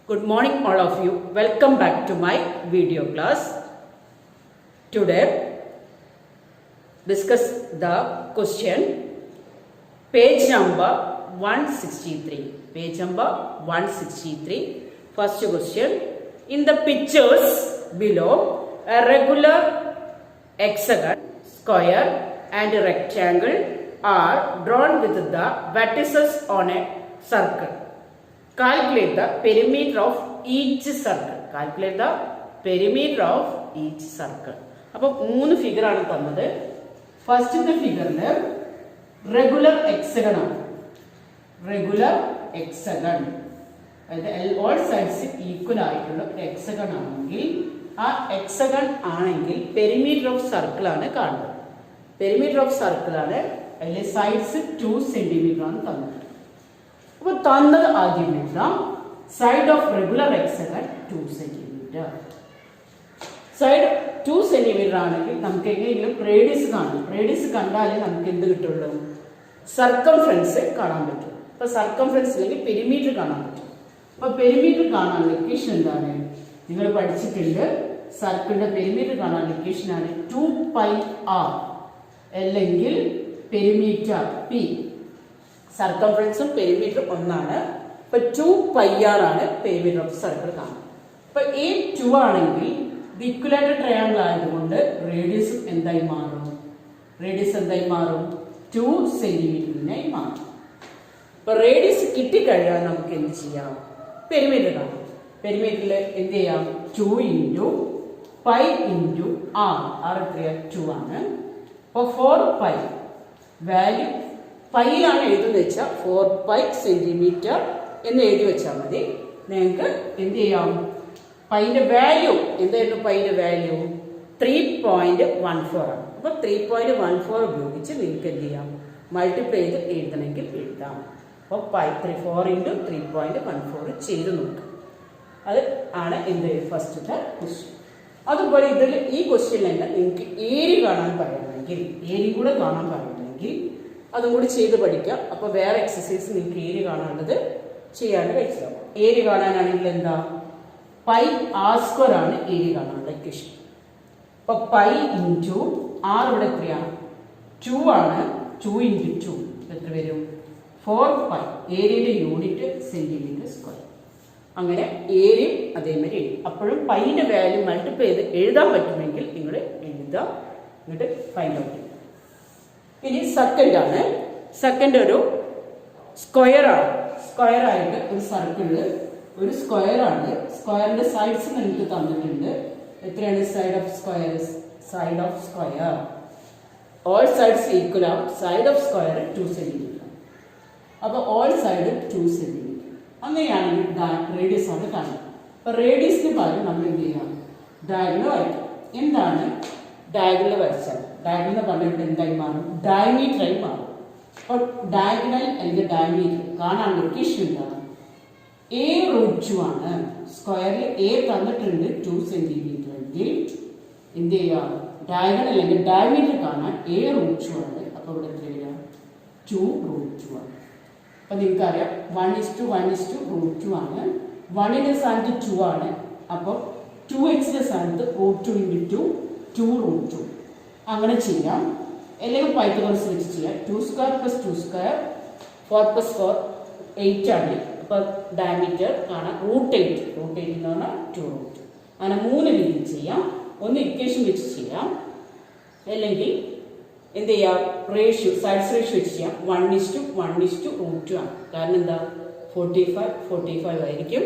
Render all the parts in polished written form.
Good morning all of you. Welcome back to my video class. Today discuss the question page number 163. Page number 163. First question. In the pictures below, a regular hexagon, square and rectangle are drawn with the vertices on a circle. Calculate the perimeter of each circle. Calculate the perimeter of each circle. അപ്പോൾ 3 figure ആണ് തന്നത്. ഫസ്റ്റത്തെ ഫിഗറിൽ regular hexagon ആണ്. Regular hexagon അതായത് all sides equal ആയിട്ടുള്ള ഒരു hexagon ആണെങ്കിൽ ആ ഹെക്സഗൺ ആണെങ്കിൽ പെരിമീറ്റർ ഓഫ് സർക്കിൾ ആണ് കാണുന്നത്. പെരിമീറ്റർ ഓഫ് സർക്കിൾ ആണ്. അതിലെ സൈഡ്സ് 2 സെന്റിമീറ്റർ ആണ് തന്നത്. അപ്പോൾ തന്നത് ആദ്യം എഴുതാം. Side of regular hexagon 2 centimetre. Side 2 centimetre ആണെങ്കിൽ നമുക്ക് എങ്ങനെയെങ്കിലും റേഡിയസ് കാണണം. റേഡിയസ് കണ്ടാലേ നമുക്ക് എന്ത് കിട്ടുള്ളൂ? സർക്കംഫറൻസ് കാണാൻ പറ്റും. അപ്പൊ സർക്കംഫറൻസ് അല്ലെങ്കിൽ പെരിമീറ്റർ കാണാൻ പറ്റും. അപ്പൊ പെരിമീറ്റർ കാണാനുള്ള ഇക്വേഷൻ എന്താണ്? നിങ്ങൾ പഠിച്ചിട്ടുണ്ട്. സർക്കിളിന്റെ പെരിമീറ്റർ കാണാനുള്ള ഇക്വേഷൻ ആണ് 2πr അല്ലെങ്കിൽ പെരിമീറ്റർ പി. സർക്കംഫറൻസും പെരിമീറ്ററും ഒന്നാണ്. ഇപ്പൊ 2πr ആണ് പെരിമീറ്റർ ഓഫ് സർക്കിൾ കാണുന്നത്. അപ്പൊ ഈ 2 ആണെങ്കിൽ ഇക്വലാറ്റർ ട്രയാങ്കിൾ ആയതുകൊണ്ട് റേഡിയസ് എന്തായി മാറും? റേഡിയസ് എന്തായി മാറും? 2 സെന്റിമീറ്ററിനായി മാറും. അപ്പൊ റേഡിയസ് കിട്ടിക്കഴിയാൻ നമുക്ക് എന്ത് ചെയ്യാം? പെരിമീറ്റർ കാണാം. പെരിമീറ്ററിൽ എന്ത് ചെയ്യാം? 2 × π × r എത്രയാണ്? 2 ആണ്. അപ്പൊ 4π വാല്യൂ പൈയിലാണ് എഴുതുന്നത് വെച്ചാൽ 4π സെന്റിമീറ്റർ എന്ന് എഴുതി വെച്ചാൽ മതി. നിങ്ങൾക്ക് എന്ത് ചെയ്യാം? പൈൻ്റെ വാല്യൂ എന്തായിരുന്നു? പൈൻ്റെ വാല്യൂ 3.14 ആണ്. അപ്പൊ 3.14 ഉപയോഗിച്ച് നിങ്ങൾക്ക് എന്ത് ചെയ്യാം? മൾട്ടിപ്ലൈ ചെയ്ത് എഴുതണമെങ്കിൽ എഴുതാം. അപ്പോൾ 4 × 3.14 ചെയ്ത് നോക്കാം. അത് ആണ് എന്ത് ഫസ്റ്റത്തെ ക്വസ്റ്റ്യൻ. അതുപോലെ ഇതിൽ ഈ ക്വസ്റ്റ്യനിൽ തന്നെ നിങ്ങൾക്ക് ഏരി കാണാൻ പറയണമെങ്കിൽ, ഏരി കൂടെ കാണാൻ പറയണമെങ്കിൽ അതും കൂടി ചെയ്ത് പഠിക്കാം. അപ്പോൾ വേറെ എക്സസൈസ് നിങ്ങൾക്ക് ഏരി കാണാനുള്ളത് ചെയ്യാണ്ട് കഴിച്ചാവും. ഏരി കാണാനാണെങ്കിൽ എന്താ? πr² ആണ് ഏരി കാണാനുള്ള ഇക്വേഷൻ. അപ്പൊ π × r ഇവിടെ എത്രയാണ്? 2 ആണ്. 2 × 2 എത്ര വരും? 4π. ഏരിയയുടെ യൂണിറ്റ് സെന്റിമീറ്റർ സ്ക്വയർ. അങ്ങനെ ഏരിയയും അതേമാതിരി എഴുതും. അപ്പോഴും പൈൻ്റെ വാല്യൂ മൾട്ടിപ്ലൈ ചെയ്ത് എഴുതാൻ പറ്റുമെങ്കിൽ നിങ്ങൾ എഴുതാം. എന്നിട്ട് ഫൈൻഡ് ഔട്ട് ചെയ്യും. ഇനി സെക്കൻഡ് ആണ്. സെക്കൻഡ് ഒരു സ്ക്വയർ ആണ്. സ്ക്വയർ ആയിട്ട് ഒരു സർക്കിളിൽ ഒരു സ്ക്വയർ ആണ്. സ്ക്വയറിന്റെ സൈഡ്സ് നിങ്ങൾക്ക് തന്നിട്ടുണ്ട്. എത്രയാണ് side of square? Side of square all sides equal ആവും. Side of square 2 centimetre. അപ്പൊ ഓൾ സൈഡ് 2 സെന്റിമീറ്റർ. അങ്ങനെയാണെങ്കിൽ റേഡിയസ് ആണ് കാണുന്നത്. അപ്പൊ റേഡിയസിന് പകരം നമ്മൾ എന്ത് ചെയ്യാം? ഡയഗണൽ വരയ്ക്കാം. എന്താണ് ഡയഗണൽ വരച്ചാൽ? ഡയഗണൽ പറഞ്ഞിട്ട് എന്തായി മാറും? ഡയമീറ്ററായി മാറും. അപ്പോൾ ഡയഗണൽ അല്ലെങ്കിൽ ഡയമീറ്റർ കാണാനുള്ള ഇക്വേഷൻ എന്താണ്? a√2 ആണ്. സ്ക്വയറിൽ a തന്നിട്ടുണ്ട് 2 സെന്റിമീറ്റർ എങ്കിൽ എന്ത് ചെയ്യാം? ഡയഗണൽ അല്ലെങ്കിൽ ഡയമീറ്റർ കാണാൻ a√2 ആണ്. അപ്പൊ ഇവിടെ എത്ര വരിക? 2√2 ആണ്. അപ്പൊ നിങ്ങൾക്കറിയാം 1:1:√2 ആണ്. 1ന്റെ സ്ഥാനത്ത് 2 ആണ്. അപ്പോൾ 2x സ്ഥാനത്ത് √2 × 2 2√2. അങ്ങനെ ചെയ്യാം. അല്ലെങ്കിൽ പൈത്തഗോറസ് വെച്ച് ചെയ്യാം. 2² + 2² 4 + 4 8 ആണ്. അപ്പൊ ഡയമീറ്റർ കാണാം √8. √8 എന്ന് പറഞ്ഞാൽ 2√2. അങ്ങനെ 3 രീതിയിൽ ചെയ്യാം. ഒന്ന് ഇക്വേഷൻ വെച്ച് ചെയ്യാം. അല്ലെങ്കിൽ എന്ത് ചെയ്യാം? റേഷ്യോ സൈഡ്സ് റേഷ്യോ വെച്ച് ചെയ്യാം. 1:1:√2 ആണ്. കാരണം എന്താ? 45 ആയിരിക്കും.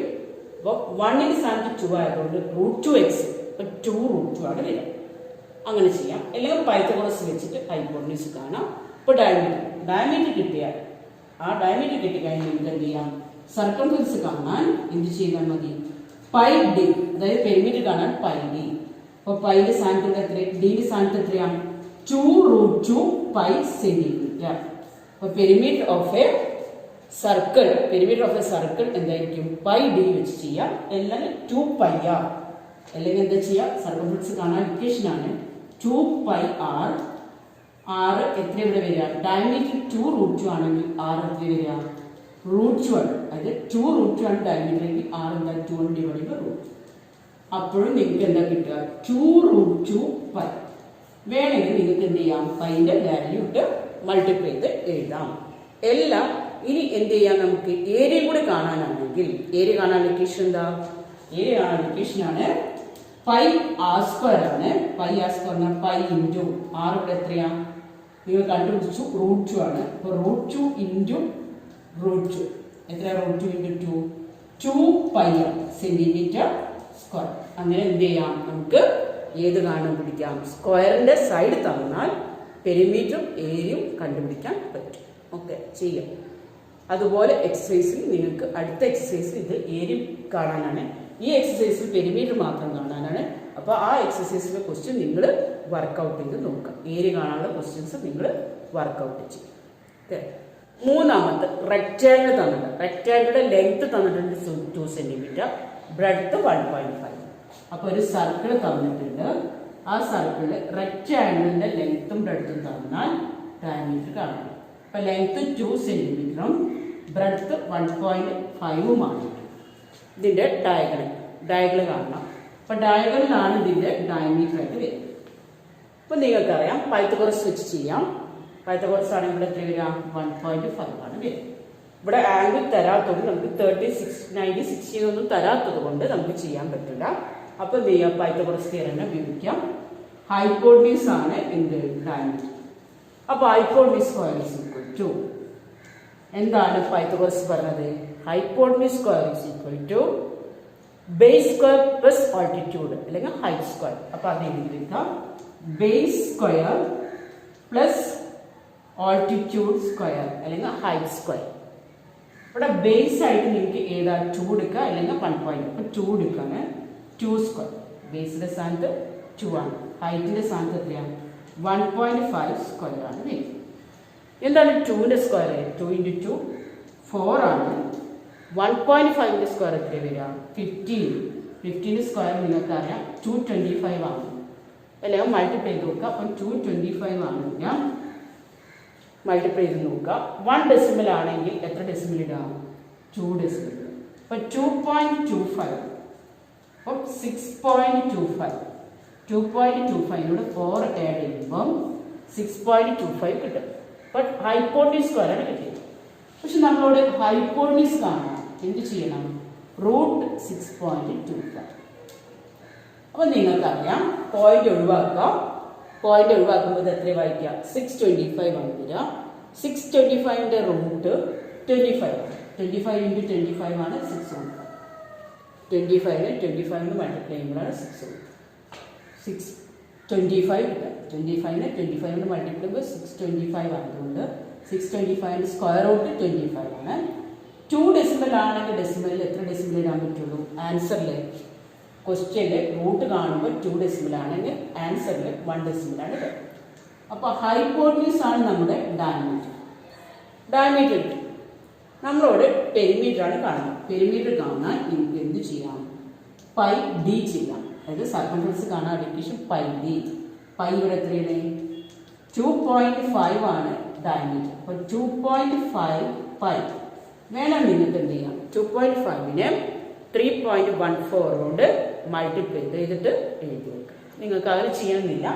അപ്പോൾ 1ന്റെ സ്ഥാനത്ത് 2 ആയതുകൊണ്ട് √2x 2√2 ആണ് വരിക. അങ്ങനെ ചെയ്യാം. അല്ലെങ്കിൽ പൈത്തഗോറസ് വെച്ചിട്ട് ഹൈപ്പോട്ടനസ് കാണാം. ഇപ്പോൾ ഡയമീറ്റർ കിട്ടിയാൽ ആ ഡയമീറ്റർ കിട്ടിക്കഴിഞ്ഞാൽ നിങ്ങൾക്ക് എന്ത് ചെയ്യാം? സർക്കംഫറൻസ് കാണാൻ എന്ത് ചെയ്താൽ മതി? πd. അതായത് പെരിമീറ്റർ കാണാൻ πd. അപ്പോൾ പൈന്റെ സ്ഥാനത്ത് എത്ര? ഡിന്റെ സ്ഥാനത്ത് എത്രയാണ്? 2√2 π സെന്റിമീറ്റർ. അപ്പോൾ പെരിമീറ്റർ ഓഫ് എ സർക്കിൾ എന്തായിരിക്കും? πd വെച്ച് ചെയ്യാം. അല്ലെങ്കിൽ 2πr. അല്ലെങ്കിൽ എന്താ ചെയ്യാം? സർക്കംഫറൻസ് കാണാൻ ഇക്വേഷൻ ആണ് 2πr. r എത്ര ഇവിടെ വരിക? ഡയമീറ്റർ 2√2 ആണെങ്കിൽ r എത്ര വരിക? √2 അതായത് 2√2 ആണ് ഡയമീറ്റർ എങ്കിൽ R എന്താ 2 ഡിവൈഡ് ബൈ √2. അപ്പോഴും നിങ്ങൾക്ക് എന്താ കിട്ടുക 2√2 പൈ. വേണമെങ്കിൽ നിങ്ങൾക്ക് എന്ത് ചെയ്യാം പൈൻ്റെ വാല്യൂ ഇട്ട് മൾട്ടിപ്ലൈ ചെയ്ത് എഴുതാം എല്ലാം. ഇനി എന്ത് ചെയ്യാം നമുക്ക് ഏരിയ കൂടെ കാണാനാണെങ്കിൽ ഏരിയ കാണാൻ ഇക്വേഷൻ എന്താ? ഏരിയ കാണാൻ ഇക്വേഷൻ ആണ് പൈ ആർ സ്ക്വയർ ആണ്. Pi r square pi into r ഇവിടെ എത്രയാ നിങ്ങൾ കണ്ടുപിടിച്ചു √2 ആണ്. അപ്പോൾ √2 ഇൻറ്റു √2 എത്ര? √2 ഇൻറ്റു 2 പൈ സെന്റിമീറ്റർ സ്ക്വയർ. അങ്ങനെ എന്ത് ചെയ്യാം നമുക്ക് ഏത് കാണാൻ പിടിക്കാം? സ്ക്വയറിന്റെ സൈഡ് തന്നാൽ പെരിമീറ്ററും ഏരിയയും കണ്ടുപിടിക്കാൻ പറ്റും. ഓക്കെ, ചെയ്യാം. അതുപോലെ എക്സസൈസിൽ നിങ്ങൾക്ക് അടുത്ത എക്സസൈസിൽ ഇത് ഏരിയ കാണാനാണ്. ഈ എക്സസൈസിൽ പെരിമീറ്റർ മാത്രം കാണാനാണ്. അപ്പോൾ ആ എക്സസൈസിലെ ക്വസ്റ്റ്യൻ നിങ്ങൾ വർക്കൗട്ട് ചെയ്ത് നോക്കുക. ഏരിയ കാണാനുള്ള ക്വസ്റ്റ്യൻസ് നിങ്ങൾ വർക്കൗട്ട് ചെയ്യും. ഓക്കെ. മൂന്നാമത്തെ റെക്റ്റാങ്കിൾ തന്നിട്ടുണ്ട്. റെക്റ്റാങ്കിളുടെ ലെങ്ത് തന്നിട്ടുണ്ട് 2 സെന്റിമീറ്റർ, ബ്രെഡ്ത്ത് 1.5. അപ്പോൾ ഒരു സർക്കിൾ തന്നിട്ടുണ്ട്. ആ സർക്കിളിൽ റെക്റ്റാങ്കിളിന്റെ ലെങ്ത്തും ബ്രെഡ്ത്തും തന്നാൽ ഡയമീറ്റർ കാണണം. അപ്പോൾ ലെങ്ത് 2 സെന്റിമീറ്ററും ബ്രെഡ്ത്ത് 1.5 ഇതിന്റെ ഡയഗണൽ കാണണം. അപ്പൊ ഡയഗണലാണ് ഇതിന്റെ ഡയമീറ്റർ ആയിട്ട് വരുന്നത്. അപ്പൊ നിങ്ങൾക്കറിയാം പൈത്തഗോറസ് വെച്ച് ചെയ്യാം. പൈത്തഗോറസ് ആണെങ്കിൽ ഇവിടെ എത്ര വരിക? 1.5 ആണ് വരിക. ഇവിടെ ആംഗിൾ തരാത്തതുകൊണ്ട് നമുക്ക് 36, 90, 60 ഒന്നും തരാത്തത് കൊണ്ട് നമുക്ക് ചെയ്യാൻ പറ്റില്ല. അപ്പൊ എന്ത് ചെയ്യാം? പൈത്തഗോറസ് തിയറം ഉപയോഗിക്കാം. ഹൈപ്പോട്ടനീസ് ആണ് എന്ത്? ഡയമീറ്റർ. അപ്പൊ hypotenuse square is equal to എന്താണ് പൈത്തഗോറസ് പറഞ്ഞത്? Hypotenuse square is equal to base square plus altitude അല്ലെങ്കിൽ ഹൈറ്റ് സ്ക്വയർ. അപ്പൊ അത് എഴുതിയിരിക്കാം base square plus altitude square അല്ലെങ്കിൽ ഹൈറ്റ് സ്ക്വയർ. ഇവിടെ ബേസ് ആയിട്ട് നിങ്ങൾക്ക് ഏതാ 2 എടുക്കുക അല്ലെങ്കിൽ 1.5. അപ്പൊ 2 എടുക്കാണ് 2 സ്ക്വയർ. ബേസിന്റെ സ്ഥാനത്ത് 2 ആണ്. ഹൈറ്റിന്റെ സ്ഥാനത്ത് എത്രയാണ്? 1.5 സ്ക്വയർ ആണ് വരുന്നത്. എന്താണ് 2ന്റെ സ്ക്വയർ? 2 ഇൻറ്റു 2 4 ആണ്. 1.5ന്റെ സ്ക്വയർ എത്ര വരിക? 15. 15ന്റെ സ്ക്വയർ നിങ്ങൾക്ക് അറിയാം 225 ആണ്. അല്ലെങ്കിൽ മൾട്ടിപ്ലൈ ചെയ്ത് നോക്കുക. അപ്പം 225 ആണ്. ഞാൻ മൾട്ടിപ്ലൈ ചെയ്ത് നോക്കുക. 1 ഡെസിമൽ ആണെങ്കിൽ എത്ര ഡെസിമൽ ഇടാം? 2 ഡെസിമൽ. അപ്പം 2.25. അപ്പം 6.25. 2.25 4 ആഡ് ചെയ്യുമ്പം 6.25 കിട്ടും. ബട്ട് ഹൈപ്പോട്ടനീസ് സ്ക്വയർ ആണ് കിട്ടിയത്. പക്ഷെ നമ്മളോട് ഹൈപ്പോട്ടനീസ് കാണാം. എന്ത് ചെയ്യണം? √6.25. അപ്പൊ നിങ്ങൾക്കറിയാം പോയിന്റ് ഒഴിവാക്കാം. പോയിന്റ് ഒഴിവാക്കുമ്പോൾ ഇത് എത്ര വായിക്കാം? 625 ആണ് വരിക. 625ന്റെ റൂട്ട് 25 ആണ്. 25 ഇൻറ്റു 25 ആണ് 6 √ 25ന് 25 മൾട്ടിപ്ലൈ ചെയ്യുമ്പോഴാണ് 625 കിട്ടുക. 25ന് 25 മൾട്ടിപ്ലൈ ചെയ്യുമ്പോൾ 625 ആയതുകൊണ്ട് 625ന്റെ സ്ക്വയർ റൂട്ട് 25 ആണ്. 2 ഡെസിമൽ ആണെങ്കിൽ ഡെസിമലിൽ എത്ര ഡെസിമൽ ഇടാൻ പറ്റുള്ളൂ? ആൻസറിൽ ക്വസ്റ്റ്യനിൽ റൂട്ട് കാണുമ്പോൾ 2 ഡെസിമൽ ആണെങ്കിൽ ആൻസറിൽ 1 ഡെസിമൽ ആണ് ഇടുക. അപ്പോൾ ഹൈപ്പോട്ടനീസ് ആണ് നമ്മുടെ ഡയമീറ്റർ. ഡയമീറ്റർ നമ്മളോട് പെരിമീറ്റർ ആണ് കാണുന്നത്. പെരിമീറ്റർ കാണാൻ നിങ്ങൾക്ക് എന്ത് ചെയ്യാം? പൈ ഡി ചെയ്യാം. അതായത് സർക്കംഫറൻസ് കാണാൻ ഇക്വേഷൻ പൈ ഡി. പൈ ഇവിടെ എത്രയാണ്? 2.5 ആണ് ഡയമീറ്റർ. അപ്പോൾ 2.5 പൈ. വേണം നിങ്ങൾക്ക് എന്ത് ചെയ്യാം? 2.5നെ 3.14 കൊണ്ട് മൾട്ടിപ്ലൈ ചെയ്തിട്ട് എഴുതി വെക്കുക. നിങ്ങൾക്ക് അങ്ങനെ ചെയ്യണമെന്നില്ല.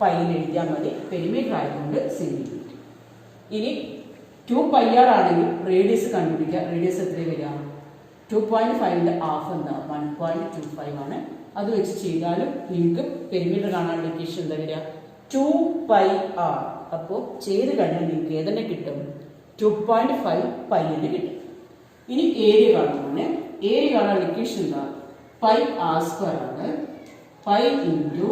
പൈയിൽ എഴുതിയാൽ മതി. പെരിമീറ്റർ ആയതുകൊണ്ട് സെന്റിമീറ്റർ. ഇനി 2πr ആണെങ്കിൽ റേഡിയസ് കണ്ടുപിടിക്കുക. റേഡിയസ് എത്ര വരിക? 2.5ന്റെ ഹാഫ് എന്താ? 1.25 ആണ്. അത് വെച്ച് ചെയ്താലും നിങ്ങൾക്ക് പെരിമീറ്റർ കാണാനുള്ള ഇക്വേഷൻ എന്താ വരിക? 2πr. അപ്പോൾ ചെയ്ത് കഴിഞ്ഞാൽ നിങ്ങൾക്ക് ഏതെന്നെ കിട്ടും? 2.5 പൈ എന്ന് കിട്ടും. ഇനി ഏരിയ കാണുന്നതാണ്. ഏരിയ കാണാനുള്ള ഇക്വേഷൻ എന്താ? പൈ ആർ സ്ക്വയർ ആണ്. പൈ ഇൻറ്റു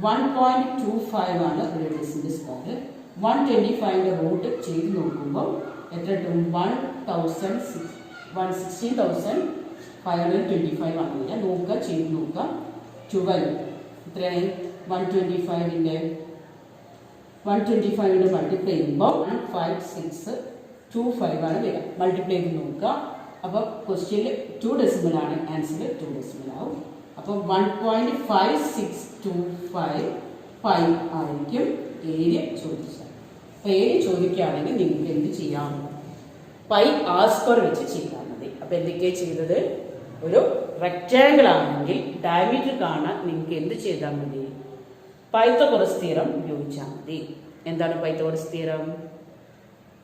1.25 ആണ് റേഡിയസിന്റെ സ്ക്വയർ. 125ന്റെ റൂട്ട് ചെയ്ത് നോക്കുമ്പോൾ എത്ര കിട്ടും? 16,525 ആണ് വരിക. നോക്കുക, ചെയ്ത് നോക്കുക. 12 എത്രയാണ്? 125ന്റെ മൾട്ടിപ്ലൈ ചെയ്യുമ്പോൾ 15625 ആണ് വരിക. മൾട്ടിപ്ലൈ ചെയ്ത് നോക്കുക. അപ്പോൾ ക്വസ്റ്റ്യനിൽ 2 ഡെസിമൽ ആണ്. ആൻസറിൽ 2 ഡെസിമൽ ആവും. അപ്പോൾ 1.5625 പൈ ആയിരിക്കും ഏരിയ ചോദിച്ചത്. അപ്പോൾ ഏരിയ ചോദിക്കുകയാണെങ്കിൽ നിങ്ങൾക്ക് എന്ത് ചെയ്യാം? പൈ ആർ സ്ക്വയർ വെച്ച് ചെയ്താൽ മതി. അപ്പോൾ എന്തൊക്കെയാണ് ചെയ്തത്? ഒരു റെക്റ്റാങ്കിൾ ആണെങ്കിൽ ഡയമീറ്റർ കാണാൻ നിങ്ങൾക്ക് എന്ത് ചെയ്താൽ മതി? പൈത്തഗോറസ് തിയറം ഉപയോഗിച്ചാൽ മതി. എന്താണ് പൈത്തഗോറസ് തിയറം?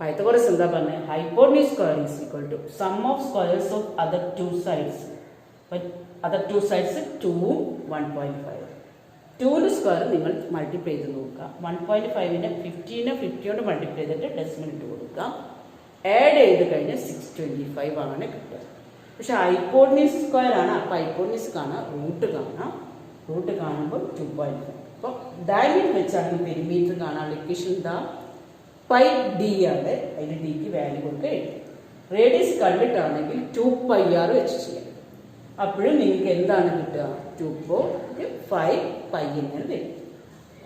പൈത്തഗോറസ് എന്താ പറഞ്ഞത്? Hypotenuse square is equal to sum of squares of other two sides. Other two sides 2ഉം 1.5. 2ന്റെ സ്ക്വയർ നിങ്ങൾ മൾട്ടിപ്ലൈ ചെയ്ത് നോക്കുക. 1.5നെ 50 കൊണ്ട് മൾട്ടിപ്ലൈ ചെയ്തിട്ട് ഡെസിമൽ ഇട്ട് കൊടുക്കുക. ആഡ് ചെയ്ത് കഴിഞ്ഞാൽ 625 ആണ് കിട്ടുക. പക്ഷെ ഹൈപ്പോട്ടന്യൂസ് സ്ക്വയർ ആണ്. അപ്പോൾ ഹൈപ്പോട്ടന്യൂസ് കാണാം, റൂട്ട് കാണുമ്പോൾ 2.5. അപ്പോൾ ഡയമീറ്റർ വെച്ചാണെങ്കിൽ പെരിമീറ്റർ കാണാനുള്ള ഇക്വേഷൻ എന്താ? പൈ ഡി ആണ്. അതിന് ഡിക്ക് വാല്യൂ കൊടുക്കുക. റേഡിയസ് കണ്ടിട്ടാണെങ്കിൽ 2πr വെച്ച് ചെയ്യാം. അപ്പോഴും നിങ്ങൾക്ക് എന്താണ് കിട്ടുക? 2/5 എന്ന് വരും.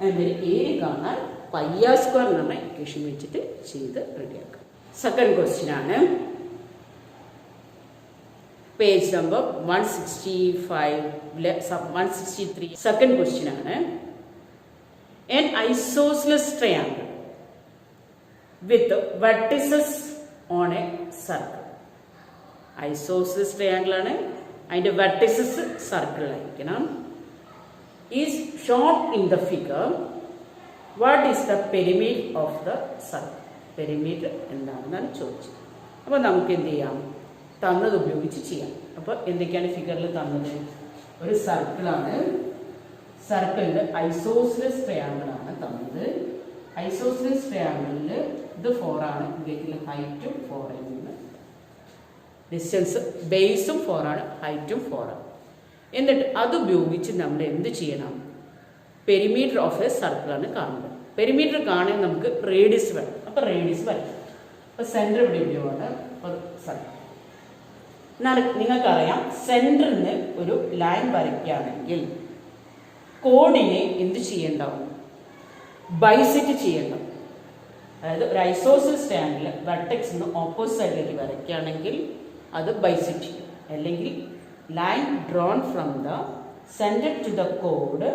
അതുമാതിരി ഏരിയ കാണാൻ πr സ്ക്വയർ എന്ന് പറഞ്ഞ ഇക്വേഷൻ വെച്ചിട്ട് ചെയ്ത് റെഡിയാക്കാം. സെക്കൻഡ് ക്വസ്റ്റ്യൻ ആണ്. Page number 163. സെക്കൻഡ് ക്വസ്റ്റ്യൻ ആണ്. An isosceles triangle with vertices on a circle. Isosceles triangle ആണ്. അതിന്റെ vertices സർക്കിൾ ആയിരിക്കണം. Is shown in the figure. What is the perimeter of the circle? Perimeter എന്താണെന്നാണ് ചോദിച്ചത്. അപ്പോൾ നമുക്ക് എന്ത് ചെയ്യാം? തന്നത് ഉപയോഗിച്ച് ചെയ്യാം. അപ്പോൾ എന്തൊക്കെയാണ് ഫിഗറിൽ തന്നത്? ഒരു സർക്കിളാണ്. സർക്കിളിൽ ഐസോസിലസ് ട്രയാങ്കിൾ ആണ് തന്നത്. ഐസോസിലസ് ട്രയാങ്കിളിൽ ഇത് 4 ആണ്. ഇതിലേക്കുള്ള ഹൈറ്റും 4 ആണ്. ഡിസ്റ്റൻസ് ബേസും 4 ആണ്, ഹൈറ്റും 4 ആണ്. എന്നിട്ട് അത് ഉപയോഗിച്ച് നമ്മൾ എന്ത് ചെയ്യണം? പെരിമീറ്റർ ഓഫ് എ സർക്കിളാണ് കാണുന്നത്. പെരിമീറ്റർ കാണാൻ നമുക്ക് റേഡിയസ് വേണം. അപ്പോൾ റേഡിയസ് വരയ്ക്കും. അപ്പോൾ സെൻറ്റർ ഇവിടെ ഉപയോഗമാണ്. അപ്പോൾ സർക്കിൾ നിങ്ങൾക്കറിയാം, സെൻറ്ററിന് ഒരു ലൈൻ വരയ്ക്കുകയാണെങ്കിൽ കോഡിനെ എന്ത് ചെയ്യണ്ടാവും? ബൈസെക്ട് ചെയ്യണ്ടാവും. അതായത് ഒരു ഐസോസിലസ് ട്രയാങ്കിൾ വെർട്ടെക്സിന് ഓപ്പോസിറ്റ് സൈഡിലേക്ക് വരയ്ക്കുകയാണെങ്കിൽ അത് ബൈസെക്ട് ചെയ്യും. അല്ലെങ്കിൽ line drawn from the centre to the കോഡ്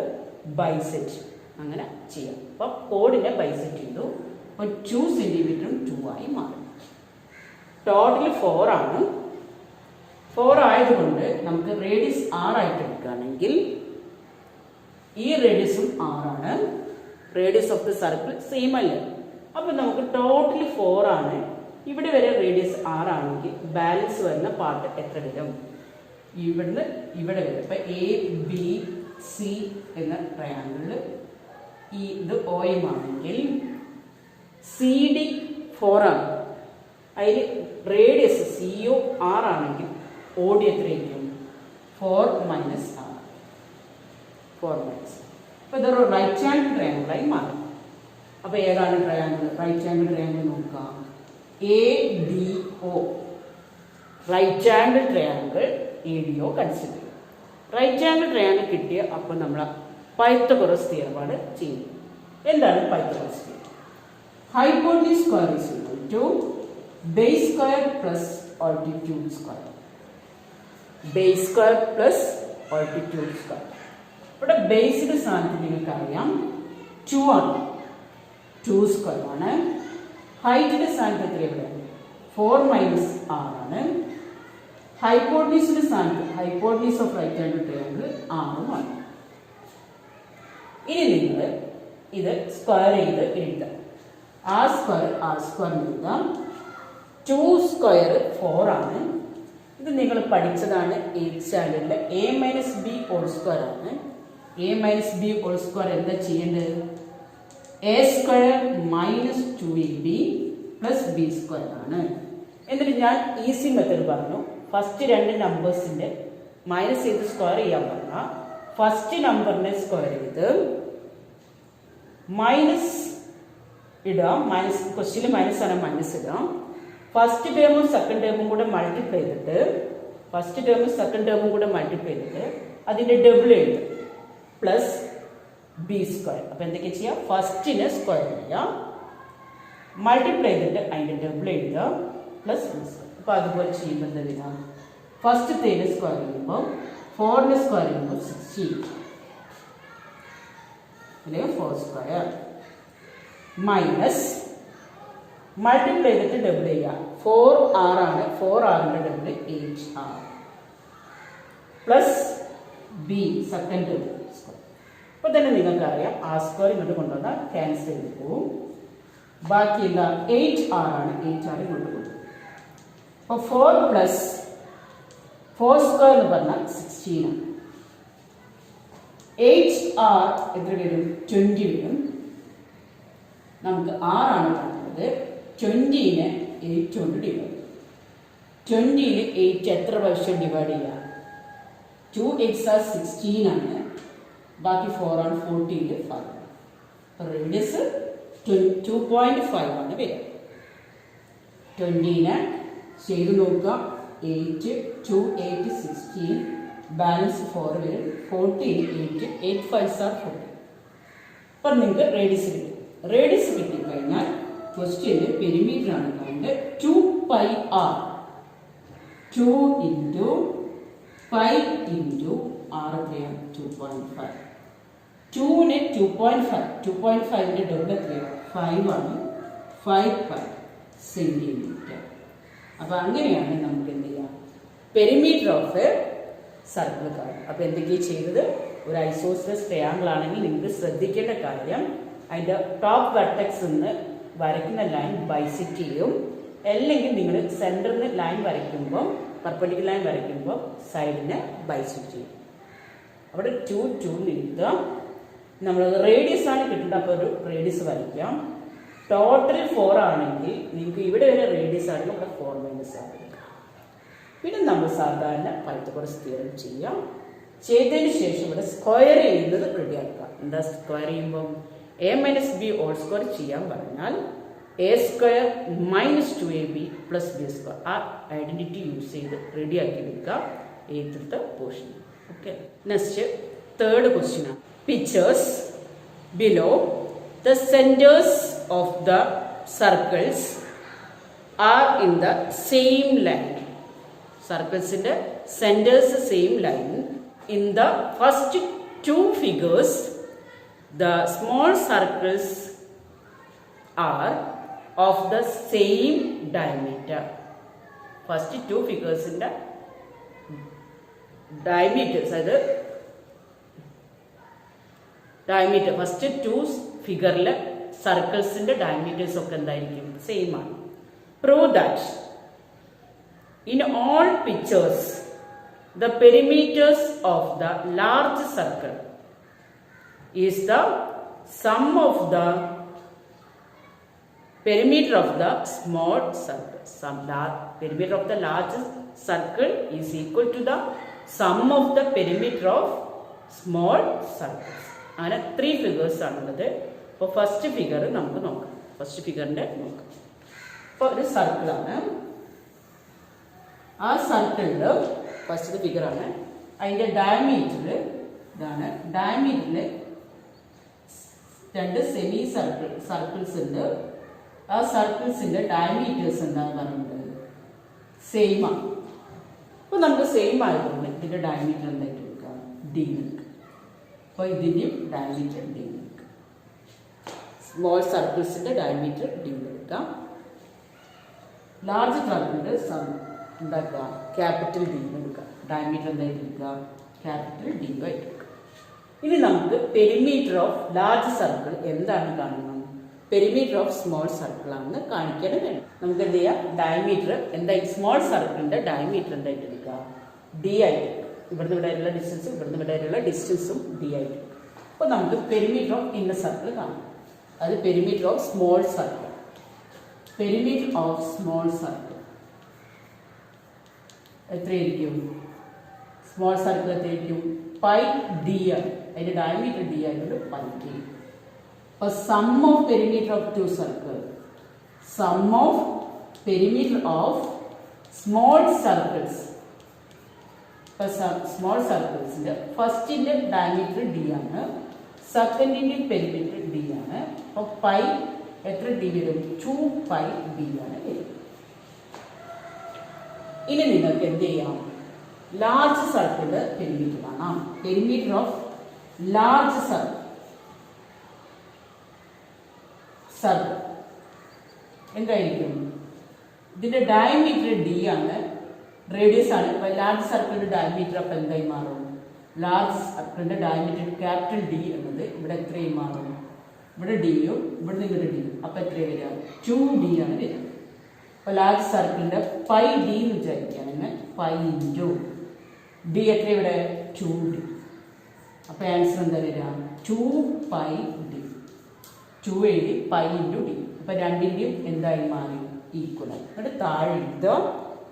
ബൈസെക്ട്, അങ്ങനെ ചെയ്യാം. അപ്പോൾ കോഡിനെ ബൈസെക്ട് ചെയ്തു. അപ്പോൾ 2 സെൻറ്റിമീറ്ററും 2 ആയി മാറും. ടോട്ടൽ 4 ആണ്. 4 ആയതുകൊണ്ട് നമുക്ക് റേഡിയസ് 6 ആയിട്ട് എടുക്കുകയാണെങ്കിൽ ഈ റേഡിയസും 6 ആണ്. Radius of the circle same അല്ല. അപ്പോൾ നമുക്ക് ടോട്ടൽ 4 ആണ്. ഇവിടെ വരെ റേഡിയസ് 6 ആണെങ്കിൽ ബാലൻസ് വരുന്ന പാർട്ട് എത്ര വരും? ഇവിടുന്ന് ഇവിടെ വരും. ഇപ്പം ABC എന്ന ട്രയാങ്കിളിൽ ഇത് OM ആണെങ്കിൽ CD 4 ആണ്. അതിൽ റേഡിയസ് CO 6 ആണെങ്കിൽ OD എത്രയായിരിക്കും? 4 - 6. 4 - അപ്പോൾ ഇതൊരു റൈറ്റ് ആംഗിൾ ട്രയാങ്കിളായി മാറും. അപ്പോൾ ഏതാണ് ട്രയാങ്കിൾ? റൈറ്റ് ആംഗിൾ ട്രയാങ്കിൾ നോക്കാം. ADO right angle triangle ADO consider ചെയ്യും. റൈറ്റ് ആംഗിൾ ട്രയാങ്കിൾ കിട്ടിയ അപ്പോൾ നമ്മൾ പൈത്തഗോറസ് തിയറമാണ് ചെയ്യുന്നത്. എന്താണ് Pythagoras theorem? Hypotenuse square is equal to base square plus altitude square. Base square plus altitude square. ഇവിടെ ബേസിന്റെ സ്ഥാനത്ത് നിങ്ങൾക്കറിയാം 2 ആണ്. 2 സ്ക്വയർ ആണ്. ഹൈറ്റിന്റെ സ്ഥാനത്ത് എത്ര? ഇവിടെ 4 - 6 ആണ്. ഹൈപ്പോട്ടന്യൂസിന്റെ സ്ഥാനത്ത് hypotenuse of right angle triangle 6 ആണ്. ഇനി നിങ്ങൾ ഇത് സ്ക്വയർ ചെയ്ത് എഴുതാം. R സ്ക്വയർ എഴുതാം. 2 സ്ക്വയർ 4 ആണ്. ഇത് നിങ്ങൾ പഠിച്ചതാണ് 8th സ്റ്റാൻഡേർഡിലെ A - B ഹോൾ സ്ക്വയർ ആണ്. A - B ഹോൾ സ്ക്വയർ എന്താ ചെയ്യേണ്ടത്? A square - 2AB plus B square ആണ്. എന്നിട്ട് ഞാൻ ഈസി മെത്തേഡ് പറഞ്ഞു. ഫസ്റ്റ് 2 നമ്പേഴ്സിന്റെ മൈനസ് ചെയ്ത് സ്ക്വയർ ചെയ്യാൻ പറഞ്ഞാൽ ഫസ്റ്റ് നമ്പറിനെ സ്ക്വയർ ചെയ്ത് മൈനസ് ഇടാം. മൈനസ് ക്വസ്റ്റ്യനിൽ മൈനസ് ആണ്, മൈനസ് ഇടാം. ഫസ്റ്റ് ടേമും സെക്കൻഡ് ടേമും കൂടെ മൾട്ടിപ്ലൈ ചെയ്തിട്ട് അതിൻ്റെ ഡബിൾ എഴുതും പ്ലസ് B സ്ക്വയർ. അപ്പോൾ എന്തൊക്കെ ചെയ്യാം? ഫസ്റ്റിനെ സ്ക്വയർ ചെയ്യാം, മൾട്ടിപ്ലൈ ചെയ്തിട്ട് അതിൻ്റെ ഡബിൾ എഴുതുക പ്ലസ് B സ്ക്വയർ. അപ്പോൾ അതുപോലെ ചെയ്യുമ്പോൾ എന്താ വരിക? ഫസ്റ്റ് തേനെ സ്ക്വയർ ചെയ്യുമ്പോൾ 4നെ സ്ക്വയർ ചെയ്യുമ്പോൾ 16 അല്ലെങ്കിൽ 4 സ്ക്വയർ മൈനസ് മൾട്ടിപ്ലൈ ചെയ്തിട്ട് ഡബിൾ ചെയ്യുക. 4r ആണ്. 4rന്റെ double 8r plus b second square. അപ്പോൾ തന്നെ നിങ്ങൾക്കറിയാം ആർ സ്ക്വയർ ഇങ്ങോട്ട് കൊണ്ടുവന്നാൽ ക്യാൻസൽ ചെയ്ത് പോവും. ബാക്കിയുള്ള 8r ആണ്. 8r ഇങ്ങോട്ട് കൊണ്ടുപോകും. അപ്പോൾ 4 പ്ലസ് 4 സ്ക്വയർ എന്ന് പറഞ്ഞാൽ 16 ആണ്. 8r എത്ര വരും? 20 വരും. നമുക്ക് 6 ആണ് കാണുന്നത്. 20നെ 8 കൊണ്ട് ഡിവൈഡ്. 20ൽ 8 എത്ര പ്രാവശ്യം ഡിവൈഡ് ചെയ്യാം? 2 8s are 16 ആണ്. ബാക്കി 4 ആണ്. 40ൽ 5. റേഡിയസ് 2.5 ആണ് വരിക. 20നെ ചെയ്ത് നോക്കുക. 8 2 8 16 ബാലൻസ് 4 വരും. 40 8 8 5s are 40. അപ്പം നിങ്ങൾക്ക് റേഡിയസ് കിട്ടും. റേഡിയസ് കിട്ടിക്കഴിഞ്ഞാൽ ക്വസ്റ്റ്യന് പെരിമീറ്റർ ആണ് കാണേണ്ടത്. 2πr 2 into pi into R എത്രയാണ്? 2.5. 2ന് 2.5 2.5ന്റെ ഡബിൾ എത്രയാണ്? 5 ആണ്. 5π സെന്റിമീറ്റർ. അപ്പൊ അങ്ങനെയാണ് നമുക്ക് എന്ത് ചെയ്യാം? പെരിമീറ്റർ ഓഫ് എ സർക്കിൾ കാണും. അപ്പൊ എന്തൊക്കെയാണ് ചെയ്തത്? ഒരു ഐസോസെലസ് ട്രയാങ്കിൾ ആണെങ്കിൽ നിങ്ങൾക്ക് ശ്രദ്ധിക്കേണ്ട കാര്യം അതിന്റെ ടോപ്പ് വെർട്ടെക്സ് നിന്ന് വരയ്ക്കുന്ന ലൈൻ ബൈസെക്ട് ചെയ്യും. അല്ലെങ്കിൽ നിങ്ങൾ സെന്ററിൽ നിന്ന് ലൈൻ വരയ്ക്കുമ്പോൾ പെർപെൻഡിക്കുലർ ലൈൻ വരയ്ക്കുമ്പോൾ സൈഡിനെ ബൈസെക്ട് ചെയ്യും. അവിടെ 2 2 എഴുതുക. നമ്മൾ റേഡിയസ് ആണ് കിട്ടുന്നത്. അപ്പോൾ ഒരു റേഡിയസ് വരയ്ക്കാം. ടോട്ടൽ 4 ആണെങ്കിൽ നിങ്ങൾക്ക് ഇവിടെ വരെ റേഡിയസ് ആണെങ്കിൽ ഇവിടെ 4 മൈനസ് ആണ്. പിന്നെ നമ്മൾ സാധാരണ പൈത്തഗോറസ് തിയറം ചെയ്യാം. ചെയ്തതിന് ശേഷം ഇവിടെ സ്ക്വയർ ചെയ്യുന്നത് റെഡിയാക്കുക. എന്താ സ്ക്വയർ ചെയ്യുമ്പം a minus b whole square ചെയ്യാൻ പറഞ്ഞാൽ a square minus 2ab plus b square ആ ഐഡന്റിറ്റി യൂസ് ചെയ്ത് റെഡിയാക്കി എടുക്കുക. എയ്ത്തത്തെ portion. Okay, next third question ആണ്. Pictures below the centres of the circles are in the same line. സർക്കിൾസിന്റെ centres same line. In the first 2 figures the small circles are of the same diameter. First 2 figures in the diameters, that is diameter. First 2 figure le circles in the diameters of the same ആണ്. Prove that in all pictures the perimeters of the large circle is the sum of the perimeter of the small circle. Perimeter of the large circle is equal to the sum of the perimeter of small circles. അങ്ങനെ 3 figures ആണുള്ളത്. അപ്പോൾ first figure നമുക്ക് നോക്കാം. First ഫിഗറിന്റെ നോക്കാം. അപ്പോൾ ഒരു സർക്കിളാണ്. ആ സർക്കിളിൽ ഫസ്റ്റ് ഫിഗറാണ്. അതിൻ്റെ ഡയമീറ്റർ ഇതാണ്. ഡയമീറ്ററിൽ 2 സെമി സർക്കിൾസ് ഉണ്ട്. ആ സർക്കിൾസിന്റെ ഡയമീറ്റേഴ്സ് എന്താന്ന് പറയുന്നത് സെയിം ആണ്. അപ്പൊ നമുക്ക് സെയിം ആയതുകൊണ്ട് ഇതിന്റെ ഡയമീറ്റർ എന്തായിട്ട് എടുക്കാം? ഡി എടുക്കാം. അപ്പൊ ഇതിന്റെയും ഡയമീറ്റർ ഡി എടുക്കാം. സ്മോൾ സർക്കിൾസിന്റെ ഡയമീറ്റർ ഡി എടുക്കാം. ലാർജ് സർക്കിളിന്റെ എന്താക്കുക? ക്യാപിറ്റൽ ഡി എടുക്കാം. ഡയമീറ്റർ എന്തായിട്ട് എടുക്കുക? ക്യാപിറ്റൽ ഡി ആയിട്ട് എടുക്കാം. ഇനി നമുക്ക് പെരിമീറ്റർ ഓഫ് ലാർജ് സർക്കിൾ എന്താണ് കാണണം? പെരിമീറ്റർ ഓഫ് സ്മോൾ സർക്കിൾ ആണെന്ന് കാണിക്കാൻ വേണം. നമുക്ക് എന്ത് ചെയ്യാം? ഡയമീറ്റർ എന്തായി? സ്മോൾ സർക്കിളിന്റെ ഡയമീറ്റർ എന്തായിട്ട് എടുക്കുക? ഡി ആയിട്ട് എടുക്കുക. ഇവിടുന്ന് ഇവിടെ ഉള്ള ഡിസ്റ്റൻസും ഇവിടുന്ന് ഇവിടെ ഉള്ള ഡിസ്റ്റൻസും ഡി ആയിട്ട് എടുക്കുക. അപ്പോൾ നമുക്ക് പെരിമീറ്റർ ഓഫ് ഇന്നർ സർക്കിൾ കാണാം. അത് perimeter of small circle. Perimeter of small circle എത്രയായിരിക്കും? സ്മോൾ സർക്കിൾ എത്രയായിരിക്കും? പൈ ഡി ആണ്. അതിന്റെ ഡയമീറ്റർ ഡി ആയതുകൊണ്ട് പൈ ഡി. അപ്പോൾ sum of perimeter of 2 circle, sum of perimeter of small circles. Small സർക്കിൾസിന്റെ ഫസ്റ്റിന്റെ ഡയമീറ്റർ ഡി ആണ്, സെക്കൻഡിന്റെ പെരിമീറ്റർ ഡി ആണ്. അപ്പോൾ പൈ എത്ര ഡി വരും? 2π ഡി ആണ് വരും. ഇനി നിങ്ങൾക്ക് എന്ത് ചെയ്യാം? ലാർജ് സർക്കിളിന്റെ പെരിമീറ്റർ കാണാം. പെരിമീറ്റർ ഓഫ് ലാർജ് സർക്കിൾ എന്തായിരിക്കും? ഇതിന്റെ ഡയമീറ്റർ ഡി ആണ്, റേഡിയസ് ആണ്. അപ്പൊ ലാർജ് സർക്കിളിന്റെ ഡയമീറ്റർ അപ്പൊ എന്തായി മാറും? ലാർജ് സർക്കിളിന്റെ ഡയമീറ്റർ ക്യാപിറ്റൽ ഡി എന്നത് ഇവിടെ എത്രയും മാറും? ഇവിടെ ഡിയും ഇവിടെ നിങ്ങളുടെ ഡിയും. അപ്പൊ എത്രയും വരിക? 2D ആണ് വരിക. അപ്പൊ ലാർജ് സർക്കിളിന്റെ പൈ ഡി എന്ന് വിചാരിക്കുകയാണെങ്കിൽ പൈ ഇൻറ്റു ഡി എത്ര ഇവിടെ? 2D. അപ്പൊ ആൻസർ എന്താ വരിക? 2πd. 2 pi into D. അപ്പൊ രണ്ടിന്റെയും എന്തായി മാറി? ഈക്വൽ ആയി. എന്നിട്ട് താഴെ the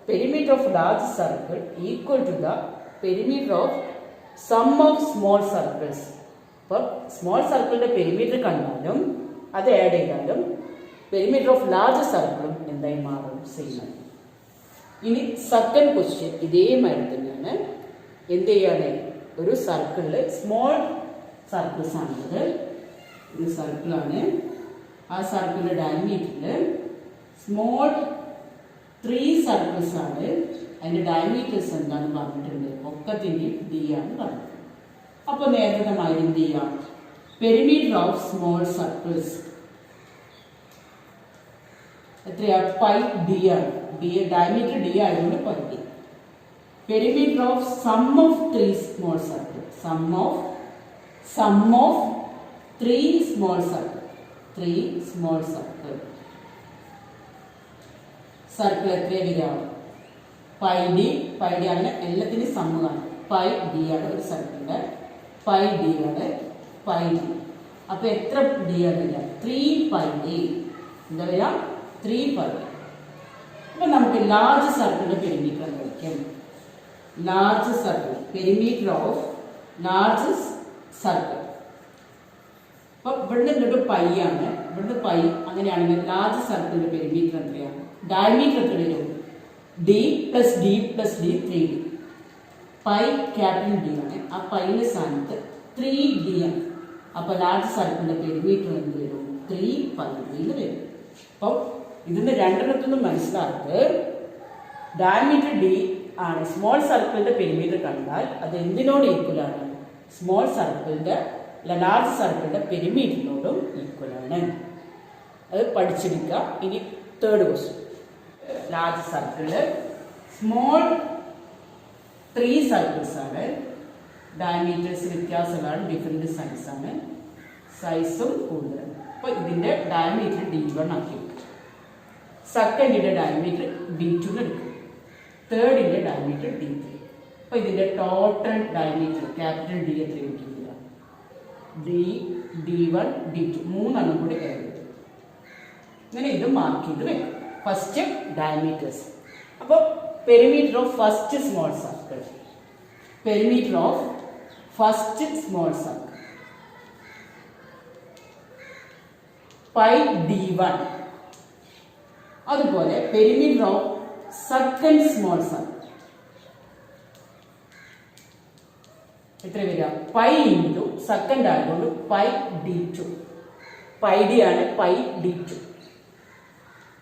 perimeter of large circle equal to the perimeter of sum of small circles. അപ്പോൾ സ്മോൾ സർക്കിളിന്റെ പെരിമീറ്റർ കണ്ടാലും അത് ആഡ് ചെയ്താലും പെരിമീറ്റർ ഓഫ് ലാർജ് സർക്കിളും എന്തായി മാറും? സെയിം ആയി. ഇനി സെക്കൻഡ് ക്വസ്റ്റ്യൻ ഇതേമാതിരി തന്നെയാണ്. എന്ത് ചെയ്യാണ്? ഒരു സർക്കിളിൽ സ്മോൾ സർക്കിൾസ് ആണുള്ളത്. ഒരു സർക്കിളാണ്. ആ സർക്കിളിന്റെ ഡയമീറ്ററിൽ സ്മോൾ 3 സർക്കിൾസ് ആണ്. അതിന്റെ ഡയമീറ്റേഴ്സ് എന്താണെന്ന് പറഞ്ഞിട്ടുണ്ട്. ഒക്കത്തിൻ്റെയും ഡി ആണ് പറഞ്ഞത്. അപ്പൊ നേരത്തെ മാതിരി എന്ത് ചെയ്യാം? പെരിമീറ്റർ ഓഫ് സ്മോൾ സർക്കിൾസ് എത്രയാ? പൈ ഡി ആണ്. ഡി ഡയമീറ്റർ ഡി ആയതുകൊണ്ട് pi D. Perimeter of sum of 3 small circle. Sum of 3 small circle. 3 small circle. Circle എത്രയാ വരിക? Pi D. പൈ ഡി ആണ്. എല്ലാത്തിനും സമ്മ് കാണും. പൈ ഡി ആണ് ഒരു സർക്കിളിന്റെ. പൈ ഡി ആണ്. Pi D. അപ്പൊ എത്ര ഡി ആണ് വരിക? 3πd. എന്താ വരിക? 3πd. അപ്പൊ നമുക്ക് ലാർജ് സർക്കിളിന്റെ പെരിമീറ്റർ എന്തായിരിക്കും? Large circle perimeter of large circle. അപ്പൊ ഇവിടുന്ന് ഇങ്ങോട്ട് പൈ ആണ്. ഇവിടുന്ന് പൈ. അങ്ങനെയാണെങ്കിൽ ലാർജ് സർക്കിളിന്റെ പെരിമീറ്റർ എത്രയാണ്? ഡയമീറ്റർ എത്ര വരും? D plus D plus D 3D. Pi capital D ആണ്. ആ പൈന്റെ സ്ഥാനത്ത് 3D ആണ്. അപ്പൊ ലാർജ് സർക്കിളിന്റെ പെരിമീറ്റർ എന്ത് വരും? 3πd വരും. അപ്പം ഇതിന് രണ്ടെണ്ണത്തൊന്നും മനസ്സിലാക്കുക. ഡയമീറ്റർ ഡി ആണ്. സ്മോൾ സർക്കിളിന്റെ പെരിമീറ്റർ കണ്ടാൽ അത് എന്തിനോട് ഈക്വൽ ആണ്? സ്മോൾ സർക്കിളിന്റെ ലാർജ് സർക്കിളിന്റെ പെരിമീറ്ററിനോടും ഈക്വൽ ആണ്. അത് പഠിച്ചെടുക്കുക. ഇനി third question. Large circle small 3 circles ആണ്. ഡയമീറ്റേഴ്സ് വ്യത്യാസമാണ്. ഡിഫറെന്റ് സൈസ് ആണ്. സൈസും കൂടുതലാണ്. അപ്പൊ ഇതിന്റെ ഡയമീറ്റർ D1 ആക്കി വെക്കും. സെക്കൻഡിന്റെ ഡയമീറ്റർ D2 എടുക്കും. തേർഡിന്റെ ഡയമീറ്റർ D3. അപ്പൊ ഇതിന്റെ ടോട്ടൽ ഡയമീറ്റർ ക്യാപിറ്റൽ ഡി എത്ര കിട്ടിയില്ല? D1 D2 മൂന്നെണ്ണം കൂടി ആഡ് ചെയ്തു. ഇങ്ങനെ ഇത് മാർക്ക് ചെയ്ത് വെക്കും. First diameters. അപ്പോൾ perimeter of first small circle. Perimeter of first small circle pi D1. അതുപോലെ perimeter of second small circle എത്ര വരിക? പൈ ഇൻറ്റു സെക്കൻഡ് ആയതുകൊണ്ട് പൈ D2. പൈ ഡി ആണ്. Pi D2.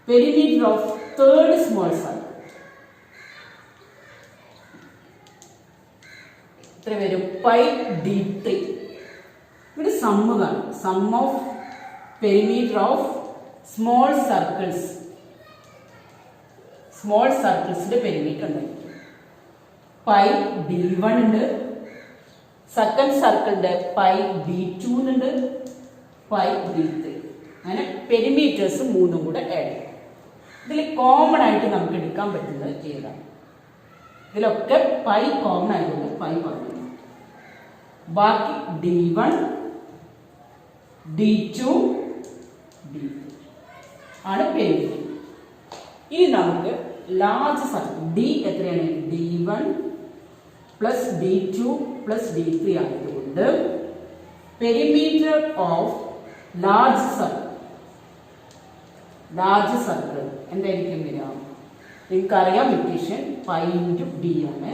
Perimeter of third small circle എത്ര വരും? Pi D3. ഇവിടെ sum കാണും. Sum of perimeter of small circles. Small സർക്കിൾസിന്റെ പെരിമീറ്റർ ഉണ്ടായിരിക്കും. പൈ D1 ഉണ്ട്. സെക്കൻഡ് സർക്കിളിന്റെ പൈ D2 ഉണ്ട്. Pi D3. അങ്ങനെ പെരിമീറ്റേഴ്സ് മൂന്നും കൂടെ ആഡ് ചെയ്യും. ഇതിൽ കോമൺ ആയിട്ട് നമുക്ക് എടുക്കാൻ പറ്റുന്നത് ഏതാണ്? ഇതിലൊക്കെ പൈ കോമൺ ആയതുകൊണ്ട് പൈ പറഞ്ഞു. ബാക്കി D1 D2 D3 ആണ് പെരിമീറ്റർ. ഇനി നമുക്ക് ലാർജ് സർക്കിൾ ഡി എത്രയാണ്? D1 plus D2 plus D3 ആയതുകൊണ്ട് പെരിമീറ്റർ ഓഫ് ലാർജ് സർക്കിൾ എന്തായിരിക്കും വരിക? നിങ്ങൾക്കറിയാം ഇക്വേഷൻ പൈ ഇൻറ്റു ഡി ആണ്.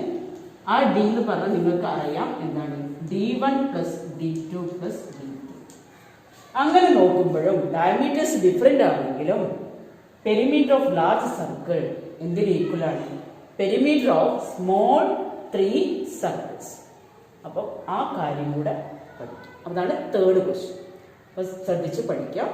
ആ ഡി എന്ന് പറഞ്ഞാൽ നിങ്ങൾക്ക് അറിയാം എന്താണ്? D1 plus D2 plus D3. അങ്ങനെ നോക്കുമ്പോഴും ഡയമീറ്റേഴ്സ് ഡിഫറെൻ്റ് ആണെങ്കിലും പെരിമീറ്റർ ഓഫ് ലാർജ് സർക്കിൾ എന്തിന് ഈക്വൽ ആണ്? Perimeter of small 3 circles. അപ്പോൾ ആ കാര്യം കൂടെ പഠിക്കും. അതാണ് തേർഡ് ക്വസ്റ്റ്യൻ. അപ്പോൾ ശ്രദ്ധിച്ച് പഠിക്കാം.